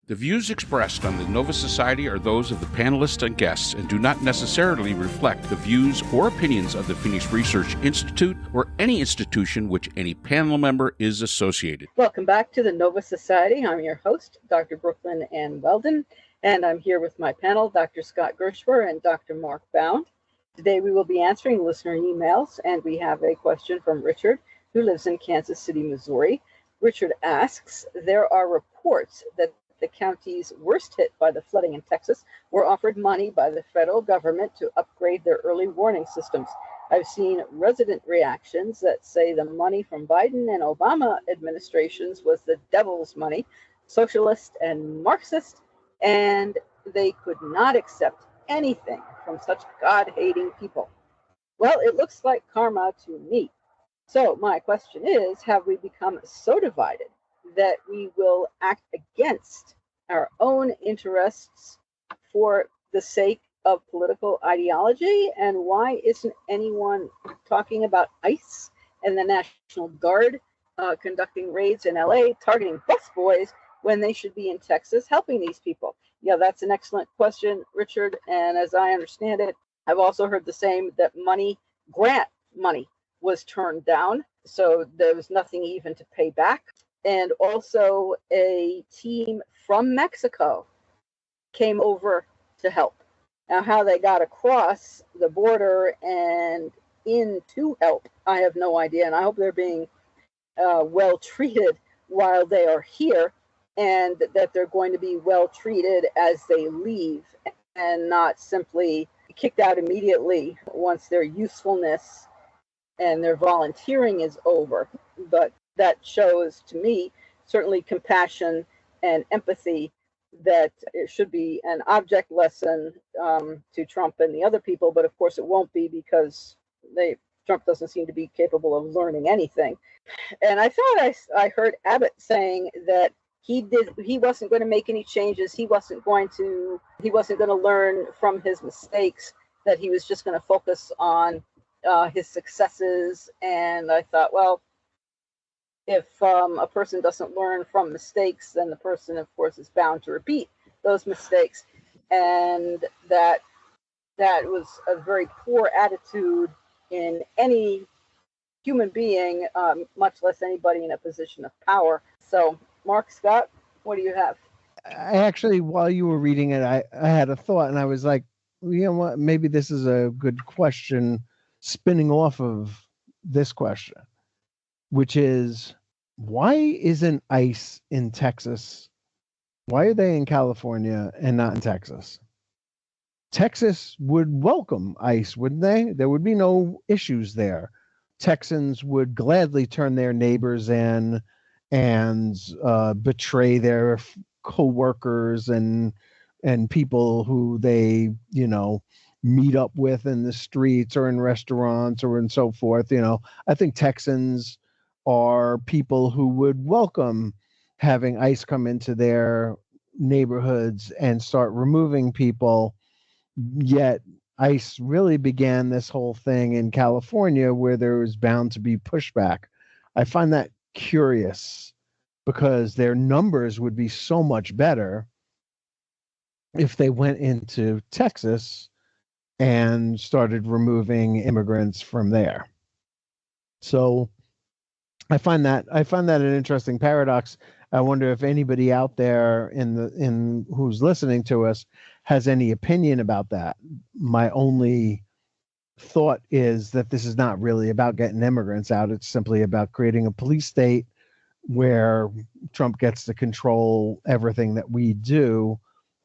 The views expressed on the Nova Society are those of the panelists and guests and do not necessarily reflect the views or opinions of the Phoenix Research Institute or any institution which any panel member is associated. Welcome back to the Nova Society. I'm your host, Dr. Brooklyn Ann Weldon, and I'm here with my panel, Dr. Scott Gershwer and Dr. Mark Bound. Today we will be answering listener emails, and we have a question from Richard, who lives in Kansas City, Missouri. Richard asks, there are reports that the counties worst hit by the flooding in Texas were offered money by the federal government to upgrade their early warning systems. I've seen resident reactions that say the money from Biden and Obama administrations was the devil's money, socialist and Marxist, and they could not accept anything from such God-hating people. Well, it looks like karma to me. So my question is, have we become so divided that we will act against our own interests for the sake of political ideology? And why isn't anyone talking about ICE and the National Guard conducting raids in LA, targeting busboys when they should be in Texas helping these people? Yeah, that's an excellent question, Richard. And as I understand it, I've also heard the same, that grant money was turned down. So there was nothing even to pay back. And also a team from Mexico came over to help. Now, how they got across the border and in to help, I have no idea. And I hope they're being well treated while they are here, and that they're going to be well treated as they leave and not simply kicked out immediately once their usefulness and their volunteering is over. But that shows to me certainly compassion and empathy, that it should be an object lesson to Trump and the other people. But of course it won't be, because Trump doesn't seem to be capable of learning anything. And I thought I heard Abbott saying that he wasn't going to make any changes. He wasn't going to learn from his mistakes, that he was just going to focus on his successes. And I thought, well, if a person doesn't learn from mistakes, then the person, of course, is bound to repeat those mistakes. And that was a very poor attitude in any human being, much less anybody in a position of power. So, Mark, Scott, what do you have? I actually, while you were reading it, I had a thought, and I was like, you know what, maybe this is a good question spinning off of this question, which is, why isn't ICE in Texas? Why are they in California and not in Texas? Texas would welcome ICE, wouldn't they? There would be no issues there. Texans would gladly turn their neighbors in and betray their co-workers and people who they, meet up with in the streets or in restaurants or and so forth. I think Texans are people who would welcome having ICE come into their neighborhoods and start removing people. Yet ICE really began this whole thing in California, where there was bound to be pushback. I find that curious, because their numbers would be so much better if they went into Texas and started removing immigrants from there. So I find that an interesting paradox. I wonder if anybody out there in who's listening to us has any opinion about that. My only thought is that this is not really about getting immigrants out. It's simply about creating a police state where Trump gets to control everything that we do,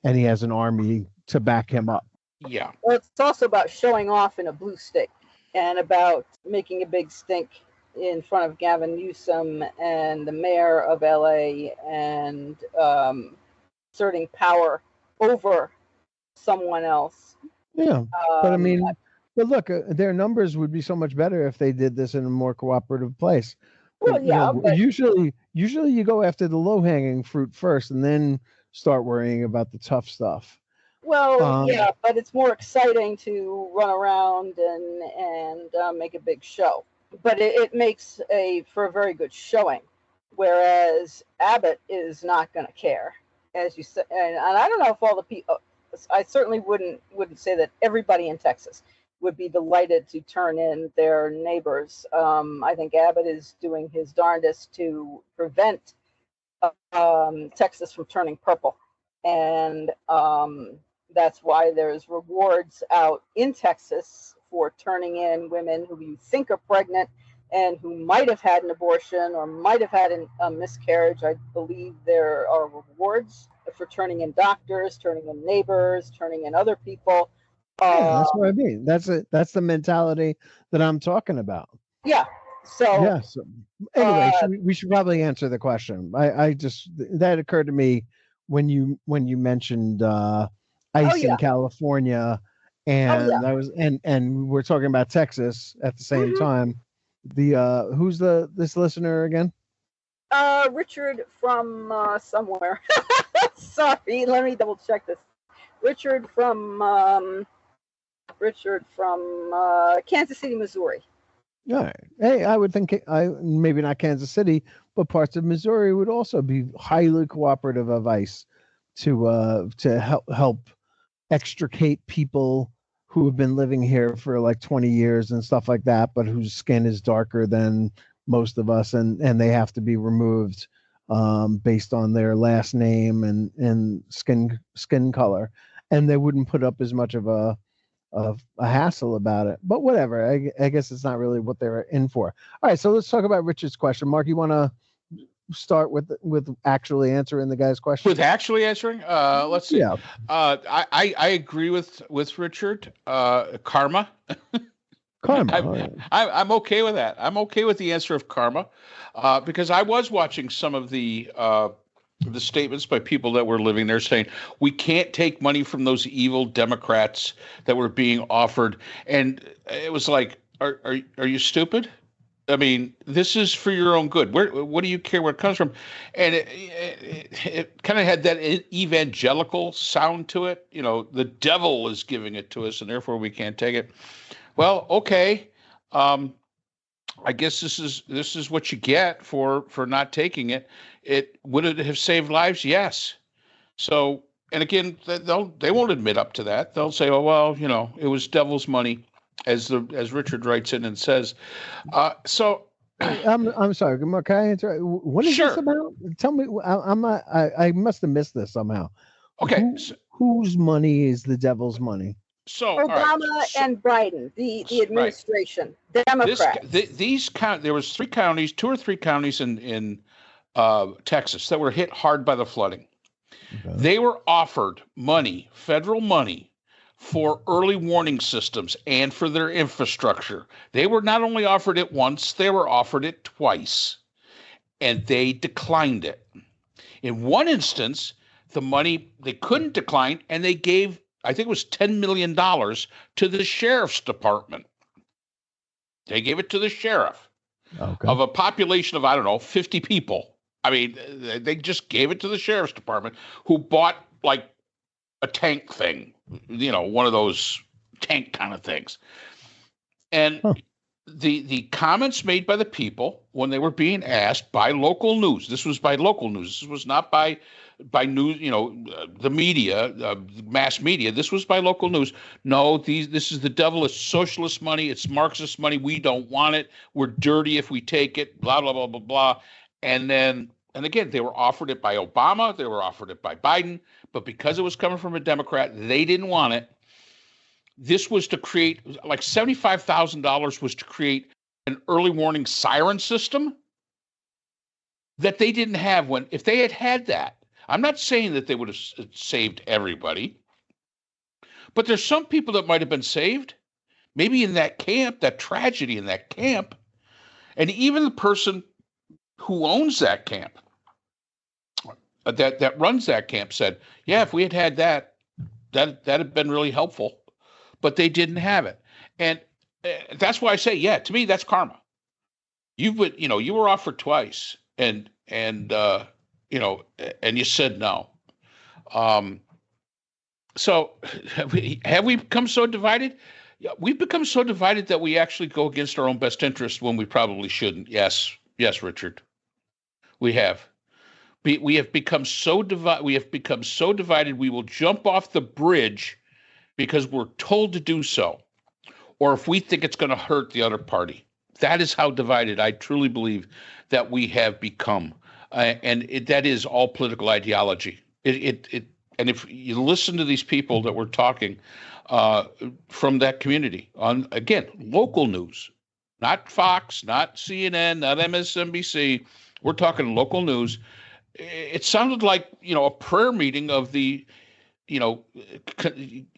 and he has an army to back him up. Yeah. Well, it's also about showing off in a blue state, and about making a big stink in front of Gavin Newsom and the mayor of LA, and asserting power over someone else. Yeah, but I mean, but look, their numbers would be so much better if they did this in a more cooperative place. Well, yeah, but usually you go after the low-hanging fruit first, and then start worrying about the tough stuff. Well, yeah, but it's more exciting to run around and make a big show. But it makes for a very good showing, whereas Abbott is not going to care. as you said, and I don't know if all the people, I certainly wouldn't say that everybody in Texas would be delighted to turn in their neighbors. I think Abbott is doing his darndest to prevent Texas from turning purple, and that's why there's rewards out in Texas for turning in women who you think are pregnant and who might have had an abortion or might have had a miscarriage. I believe there are rewards for turning in doctors, turning in neighbors, turning in other people. Yeah, that's what I mean. That's the mentality that I'm talking about. Yeah. So yeah. So anyway, we should probably answer the question. I just that occurred to me when you mentioned ICE in California, and that was and we're talking about Texas at the same time. The who's this listener again? Richard from somewhere. Sorry, let me double check this. Richard from Kansas City, Missouri. All right. Hey, I would think maybe not Kansas City, but parts of Missouri would also be highly cooperative of ICE to help extricate people who have been living here for like 20 years and stuff like that, but whose skin is darker than most of us, and they have to be removed based on their last name and skin color, and they wouldn't put up as much of a hassle about it. But whatever, I guess it's not really what they're in for. All right, so let's talk about Richard's question. Mark, you want to start with actually answering the guy's question? With actually answering, let's see. Yeah. I agree with Richard. Karma. Karma. I'm okay with that. I'm okay with the answer of karma, because I was watching some of the statements by people that were living there saying we can't take money from those evil Democrats that were being offered, and it was like, are you stupid? I mean, this is for your own good. What do you care where it comes from? And it kind of had that evangelical sound to it. You know, the devil is giving it to us, and therefore we can't take it. Well, okay. I guess this is what you get for not taking it. Would it have saved lives? Yes. So, and again, they won't admit up to that. They'll say, "Oh well, you know, it was devil's money," as Richard writes in and says. So, I'm sorry. Can I answer? What is this about? Tell me. I must have missed this somehow. Okay. Whose money is the devil's money? So Obama and Biden, the administration, Democrats. There was 2 or 3 counties in Texas that were hit hard by the flooding. Okay. They were offered money, federal money, for early warning systems and for their infrastructure. They were not only offered it once, they were offered it twice, and they declined it. In one instance, the money they couldn't decline, and they gave, I think it was $10 million to the sheriff's department. They gave it to the sheriff of a population of, I don't know, 50 people. I mean, they just gave it to the sheriff's department, who bought like a tank thing, you know, one of those tank kind of things. And the comments made by the people when they were being asked by local news, this was by local news, this was not by news, you know, the media, mass media. This was by local news. No, this is the devil. It's socialist money. It's Marxist money. We don't want it. We're dirty if we take it. Blah blah blah blah blah. And again, they were offered it by Obama. They were offered it by Biden. But because it was coming from a Democrat, they didn't want it. This was to create like $75,000 was to create an early warning siren system that they didn't have if they had that. I'm not saying that they would have saved everybody, but there's some people that might have been saved, maybe in that camp, that tragedy in that camp. And even the person who owns that camp, that runs that camp, said, yeah, if we had that'd have been really helpful, but they didn't have it. And that's why I say, yeah, to me, that's karma. You were offered twice, and you said no. So have we become so divided? Yeah, we've become so divided that we actually go against our own best interest when we probably shouldn't. Yes, Richard, we have. We have become so divided. We have become so divided. We will jump off the bridge because we're told to do so, or if we think it's going to hurt the other party. That is how divided I truly believe that we have become, that is all political ideology. And if you listen to these people that were talking from that community on, again, local news, not Fox, not CNN, not MSNBC, we're talking local news. It sounded like, a prayer meeting of the,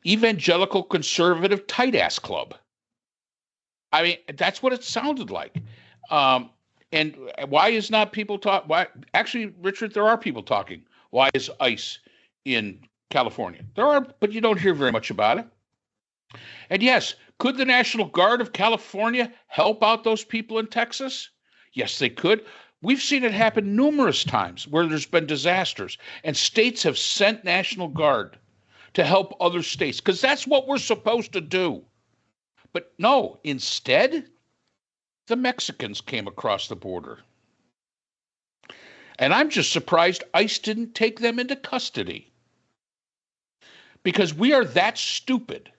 evangelical conservative tight ass club. I mean, that's what it sounded like. And why is not people talk? Why, actually, Richard, there are people talking. Why is ICE in California? There are, but you don't hear very much about it. And yes, could the National Guard of California help out those people in Texas? Yes, they could. We've seen it happen numerous times where there's been disasters, and states have sent National Guard to help other states because that's what we're supposed to do. But no, instead, the Mexicans came across the border. And I'm just surprised ICE didn't take them into custody. Because we are that stupid.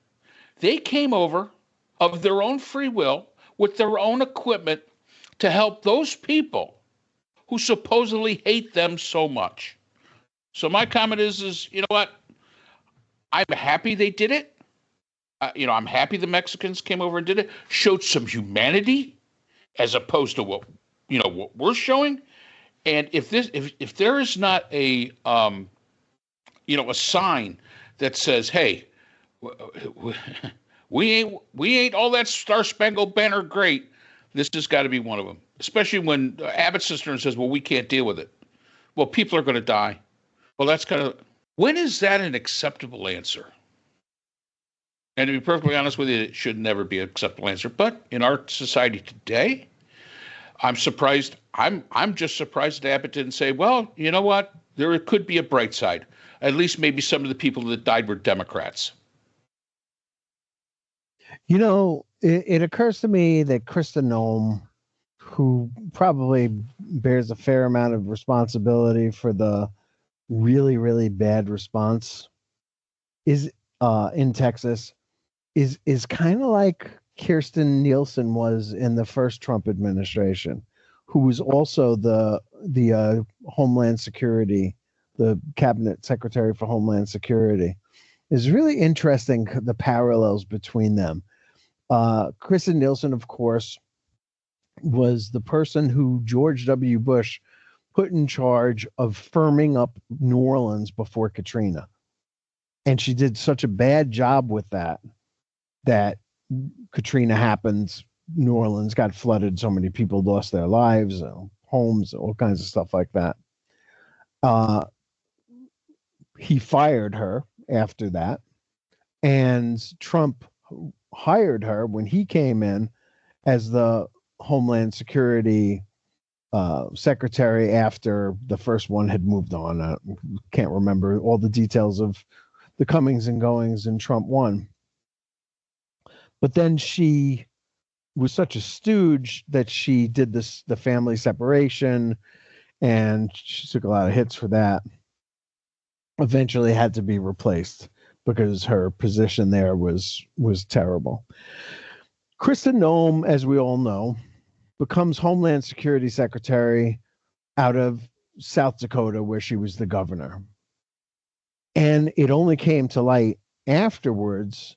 They came over of their own free will with their own equipment to help those people who supposedly hate them so much. So my comment is, you know what? I'm happy they did it. I'm happy the Mexicans came over and did it, showed some humanity as opposed to what we're showing. And if there is not a sign that says, hey, we ain't all that Star Spangled Banner great, this has got to be one of them. Especially when Abbott Cistern says, well, we can't deal with it. Well, people are going to die. Well, that's when is that an acceptable answer? And to be perfectly honest with you, it should never be an acceptable answer. But in our society today, I'm surprised. I'm just surprised that Abbott didn't say, well, you know what? There could be a bright side. At least maybe some of the people that died were Democrats. It occurs to me that Krista Noem, who probably bears a fair amount of responsibility for the really, really bad response is in Texas, is kind of like Kirstjen Nielsen was in the first Trump administration, who was also the Homeland Security, the cabinet secretary for Homeland Security. It's really interesting, the parallels between them. Kirstjen Nielsen, of course, was the person who George W. Bush put in charge of firming up New Orleans before Katrina. And she did such a bad job with that Katrina happened, New Orleans got flooded, so many people lost their lives, homes, all kinds of stuff like that. He fired her after that, and Trump hired her when he came in as the Homeland Security secretary after the first one had moved on. I can't remember all the details of the comings and goings in Trump 1. But then she was such a stooge that she did the family separation, and she took a lot of hits for that. Eventually had to be replaced because her position there was terrible. Krista Noem, as we all know, becomes Homeland Security Secretary out of South Dakota, where she was the governor. And it only came to light afterwards,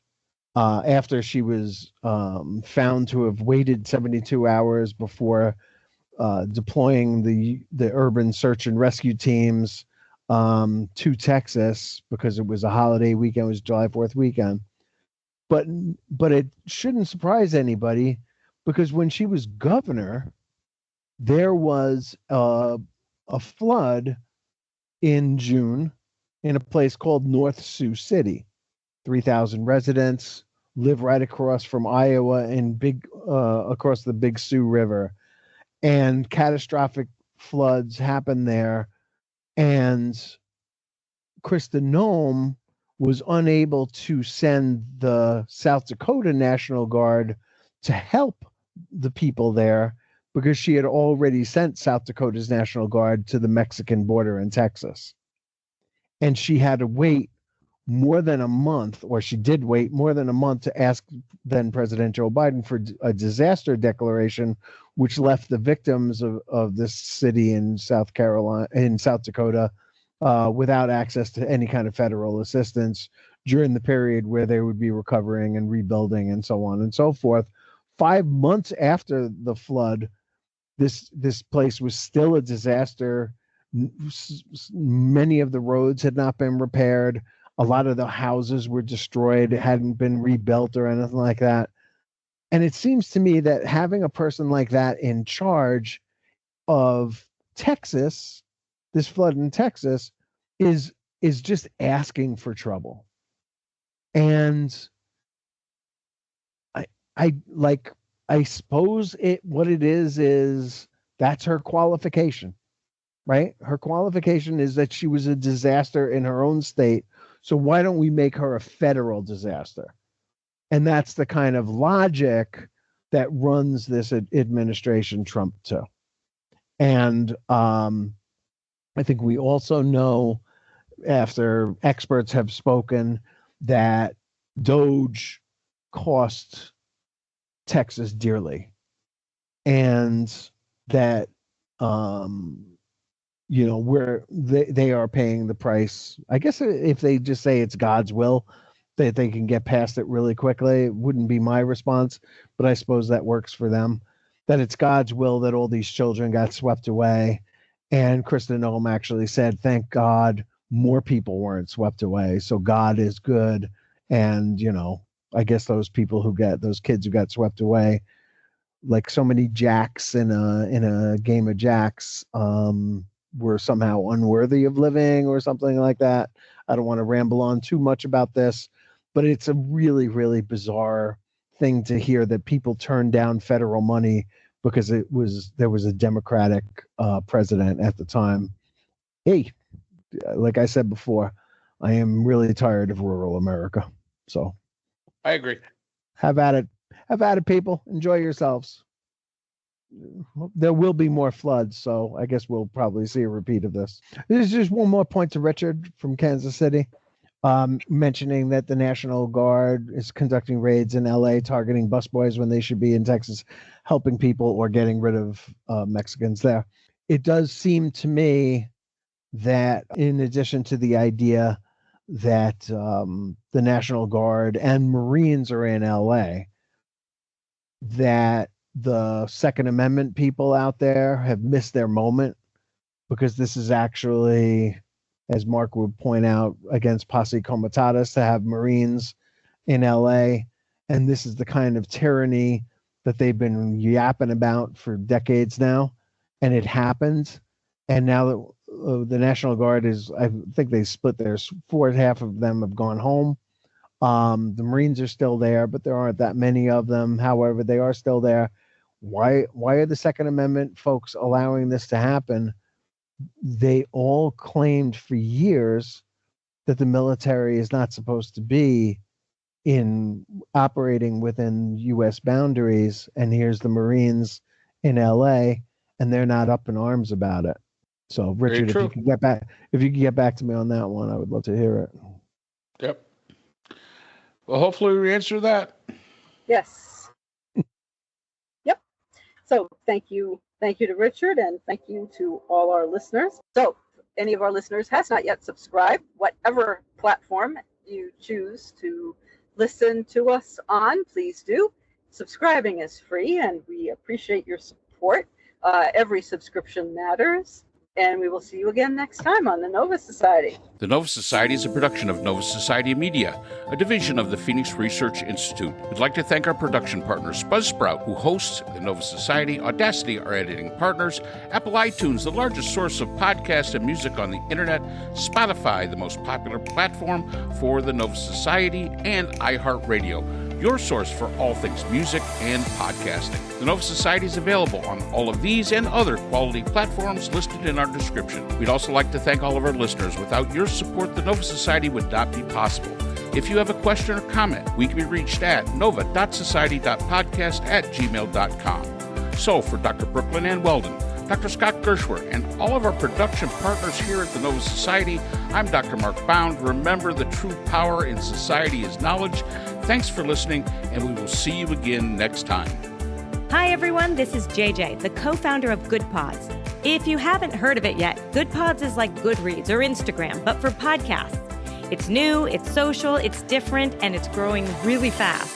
after she was found to have waited 72 hours before deploying the urban search and rescue teams to Texas, because it was a holiday weekend, it was July 4th weekend. But it shouldn't surprise anybody, because when she was governor, there was a flood in June in a place called North Sioux City. 3,000 residents live right across from Iowa and across the Big Sioux River, and catastrophic floods happen there. And Krista Noem was unable to send the South Dakota National Guard to help the people there because she had already sent South Dakota's National Guard to the Mexican border in Texas. And she had to wait more than a month, or she did wait more than a month to ask then President Joe Biden for a disaster declaration, which left the victims of this city in South Dakota, without access to any kind of federal assistance during the period where they would be recovering and rebuilding and so on and so forth. 5 months after the flood, this place was still a disaster. Many of the roads had not been repaired. A lot of the houses were destroyed, hadn't been rebuilt or anything like that. And it seems to me that having a person like that in charge of Texas, this flood in Texas, is just asking for trouble. And I suppose what it is that's her qualification, right? Her qualification is that she was a disaster in her own state. So why don't we make her a federal disaster? And that's the kind of logic that runs this administration Trump to. And I think we also know, after experts have spoken, that DOGE cost Texas dearly, and that where they are paying the price. I guess if they just say it's God's will, that they can get past it really quickly. It wouldn't be my response, but I suppose that works for them, that it's God's will that all these children got swept away. And Kristen Noem actually said, thank God more people weren't swept away. So God is good. And, I guess those kids who got swept away, like so many jacks in a game of jacks, were somehow unworthy of living or something like that. I don't want to ramble on too much about this, but it's a really, really bizarre thing to hear that people turned down federal money because there was a Democratic president at the time. Hey, like I said before, I am really tired of rural America. So I agree. Have at it, people. Enjoy yourselves. There will be more floods, so I guess we'll probably see a repeat of this. There's just one more point to Richard from Kansas City, mentioning that the National Guard is conducting raids in LA, targeting busboys when they should be in Texas, helping people or getting rid of Mexicans there. It does seem to me that, in addition to the idea that the National Guard and Marines are in LA, that the Second Amendment people out there have missed their moment, because this is actually, as Mark would point out, against posse comitatus to have Marines in LA. And this is the kind of tyranny that they've been yapping about for decades now. And it happened. And now that the National Guard I think they split theirs. Half of them have gone home. The Marines are still there, but there aren't that many of them. However, they are still there. Why are the Second Amendment folks allowing this to happen? They all claimed for years that the military is not supposed to be operating within U.S. boundaries, and here's the Marines in L.A., and they're not up in arms about it. So, Richard, if you could get back to me on that one, I would love to hear it. Yep. Well, hopefully we answer that. Yes. Yep. So thank you to Richard, and thank you to all our listeners. So if any of our listeners has not yet subscribed, whatever platform you choose to listen to us on, please do. Subscribing is free, and we appreciate your support. Every subscription matters. And we will see you again next time on the Nova Society. The Nova Society is a production of Nova Society Media, a division of the Phoenix Research Institute. We'd like to thank our production partners, Buzzsprout, who hosts the Nova Society, Audacity, our editing partners, Apple iTunes, the largest source of podcasts and music on the internet, Spotify, the most popular platform for the Nova Society, and iHeartRadio, your source for all things music and podcasting. The Nova Society is available on all of these and other quality platforms listed in our description. We'd also like to thank all of our listeners. Without your support, the Nova Society would not be possible. If you have a question or comment, we can be reached at nova.society.podcast@gmail.com. So for Dr. Brooklyn Ann Weldon, Dr. Scott Gershwer, and all of our production partners here at the Nova Society, I'm Dr. Mark Bound. Remember, the true power in society is knowledge. Thanks for listening, and we will see you again next time. Hi, everyone. This is JJ, the co-founder of Good Pods. If you haven't heard of it yet, Good Pods is like Goodreads or Instagram, but for podcasts. It's new, it's social, it's different, and it's growing really fast.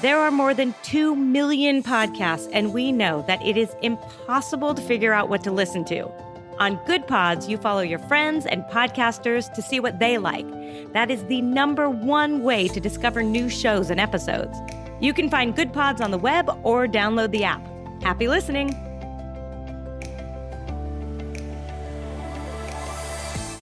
There are more than 2 million podcasts, and we know that it is impossible to figure out what to listen to. On Good Pods, you follow your friends and podcasters to see what they like. That is the #1 way to discover new shows and episodes. You can find Good Pods on the web or download the app. Happy listening!